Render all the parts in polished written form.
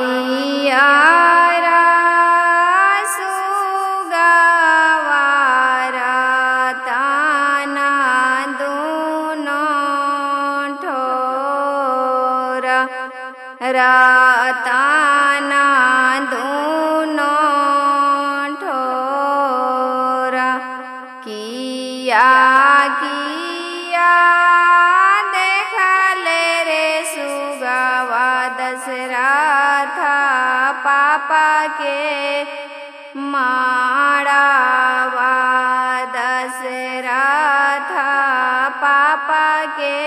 हरियारा सुगवारा ताना दूनो ठोर रताना दूनो ठोर किया किया देखले रे सुगवा दशरथ पापा के माड़ावा दशरथ पापा के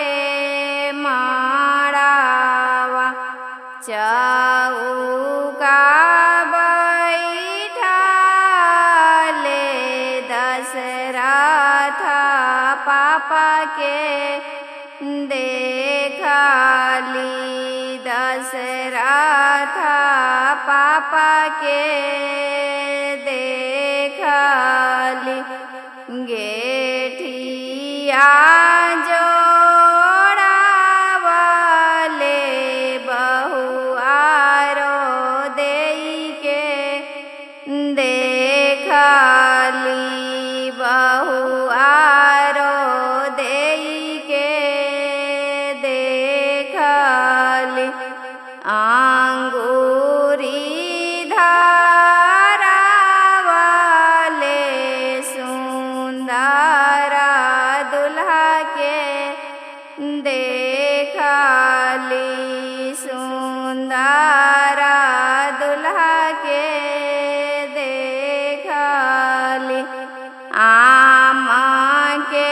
माड़ावा चौका बैठाले दशरथ पापा के देखली दशरथ पापा के देखली गेठिया जोड़ावले बहुआरो देई के देखली बहुआरो देई के देखली आंगूरी धारावले सुंदर दुल्हा के देखली सुंदर दुल्हा के देखली आम के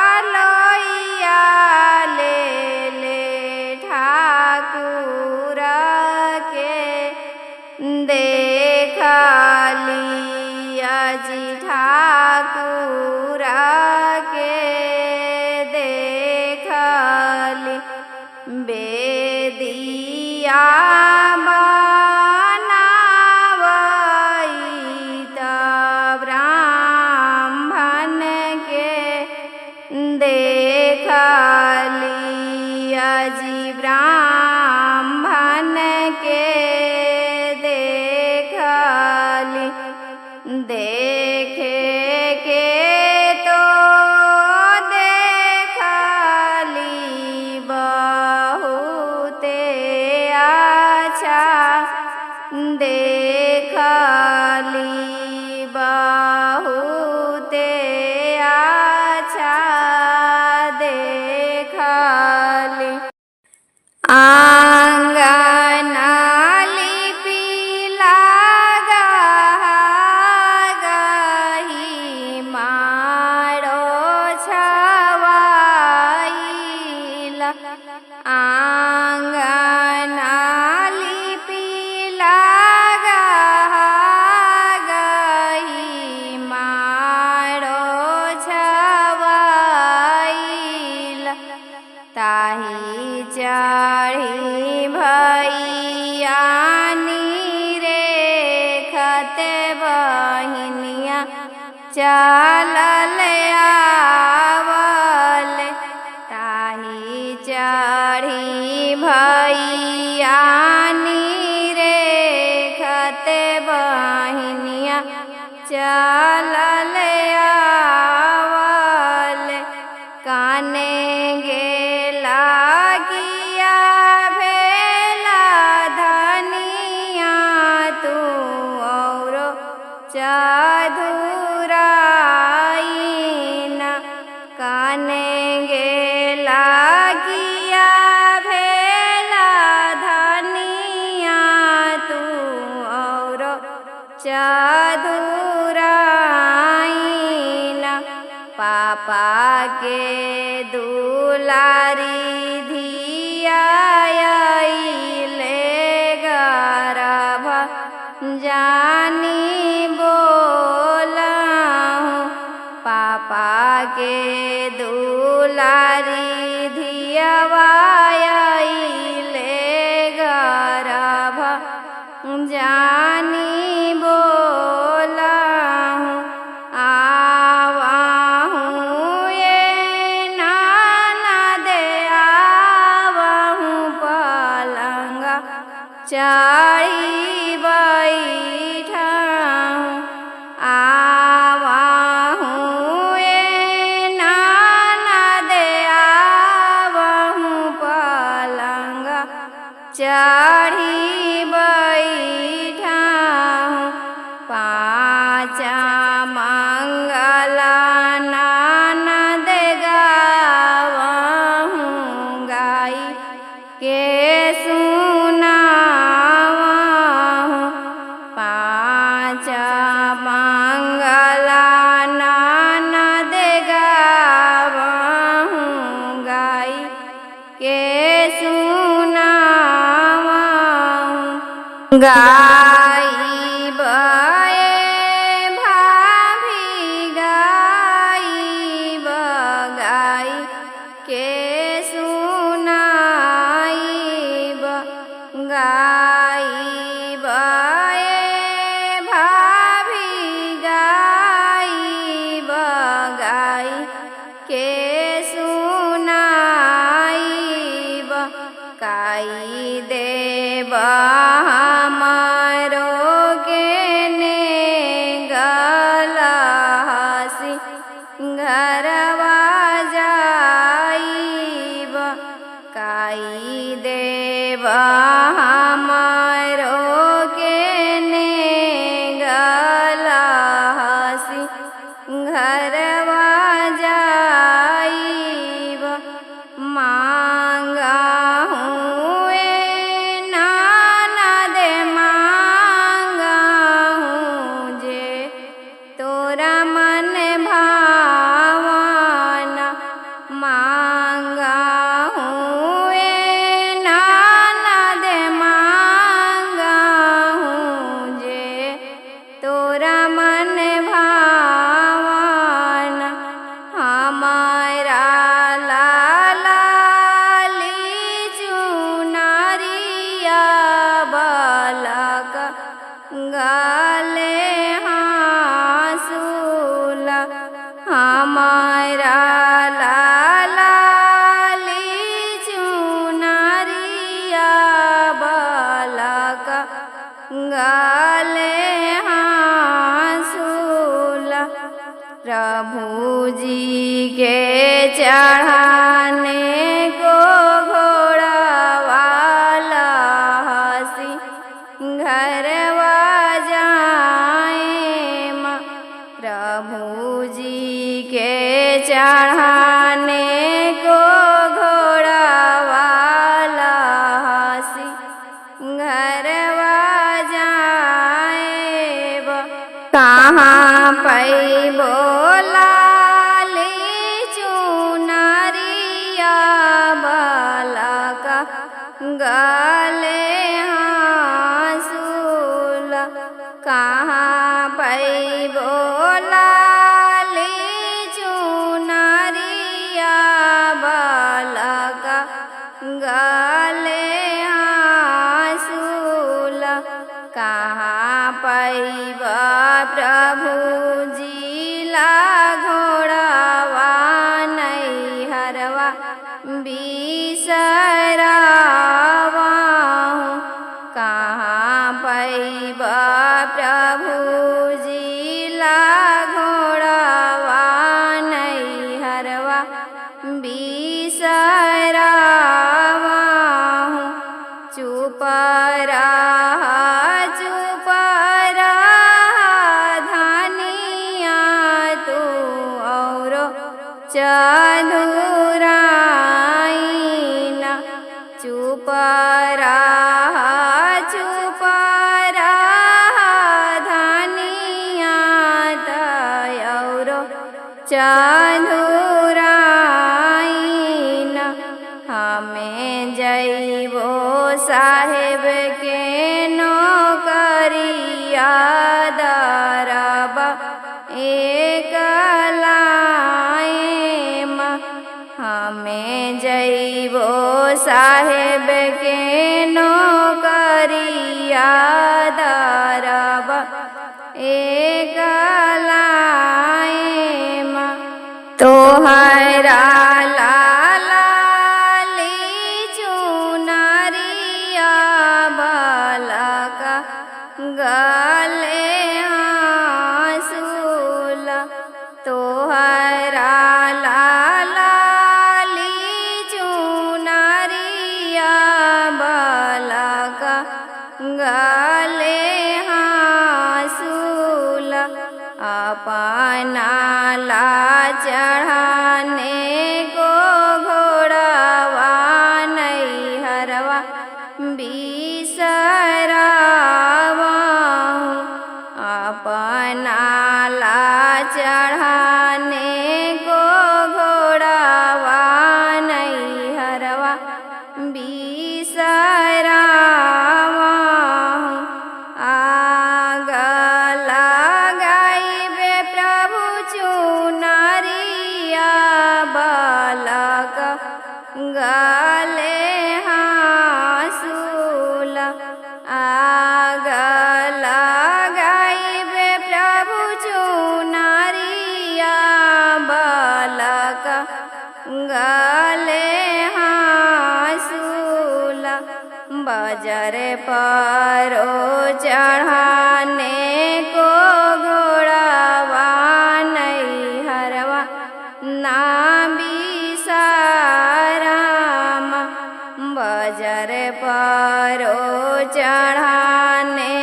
पलोइया ले ले ठाकुर के देखली अजी ठाकुर के देखली बेदिया बनावई ब्राह्मण के देखली अजी ब्राह्मण के देखली देखे के तो देखली बहुते अच्छा देखली बहुते अच्छा देखली आंगना लिपि लागही मारो छवाइला आंगना लिपि लागही मारो छवाइला ताही चढ़ी भैया रे खते बहिनिया चलल आवल ताही चढ़ी भैया रे खते बहिनिया चलल आवल काने गेला किया भेला धनिया तू और चधुराइना काने गेला किया भेला धनिया तू और चधुराइना पापा के दुलारी धियाइले गरभ जानी बोलहूँ पापा के दुलारी धियावाइले गरभ जानी बोलहूँ आवहूँ ये नाना दे आवहूँ चढ़ी बैठाऊँ आवहूँ ए ननद आवहूँ पलंग चढ़ी बैठाऊँ पाँचा मंगला ननद गावहूँ गाई के सुनावहूँ पाँचा मंगला ननद गावहूँ गाई के सुनावहूँ गाइब भाभी गाइब गाई के सुनाइब गाइब भाभी गाइब गाई के सुनाइब काई देब हमरो के ने गलहसी घरवा जाइब काई देब हमरो के ने गलहसी घरवा जाइब मांगहूँ ए ननद मांगहूँ जे तोरा मन भावन मांगहूँ ए ननद मांगहूँ जे तोरा मन भावन हमारा लाली चुनरिया बालक गले हाँसूल हमारा लाली चुनरिया बालक गले हाँसूल प्रभु जी के चढ़ाने को घोड़ा वाला हसी घरवा जाए माँ प्रभु जी के चढ़ाने को घोड़ा वाला हसी घरवा जाएब कहाँ पैबो लाली चुनरिया बालक गले हाँसूल कहाँ पैबो लाली चुनरिया बालक गले हाँसूल कहाँ पैब प्रभु जिला घोड़वा नैहरवा बिसरावहूँ कहाँ पैब प्रभु जिला घोड़वा नैहरवा बिसरावहूँ चुप रह धनिया तू औरो चंदुराइना चुप रह धनिया तौरो चंदुराइना हमें जइबो साहेब के नौकरिया दरब एक लाएम हमें जइबो साहेब के नौकरिया दरब एक लाएम तोहरा लाली चुनरिया ला चढ़ाने को घोड़ावा नैहरवा बिसरावा अपना ला चढ़ाने को घोड़ावा नैहरवा बिसरावा आग लगाइबे प्रभु चुनरिया बालक गले हासूल आग लगाइबे प्रभु चुनरिया बालक गले हासूल बजर परो चढ़ाने को घोड़ावा नैहरवा ना बिसाराम बजर परो चढ़ाने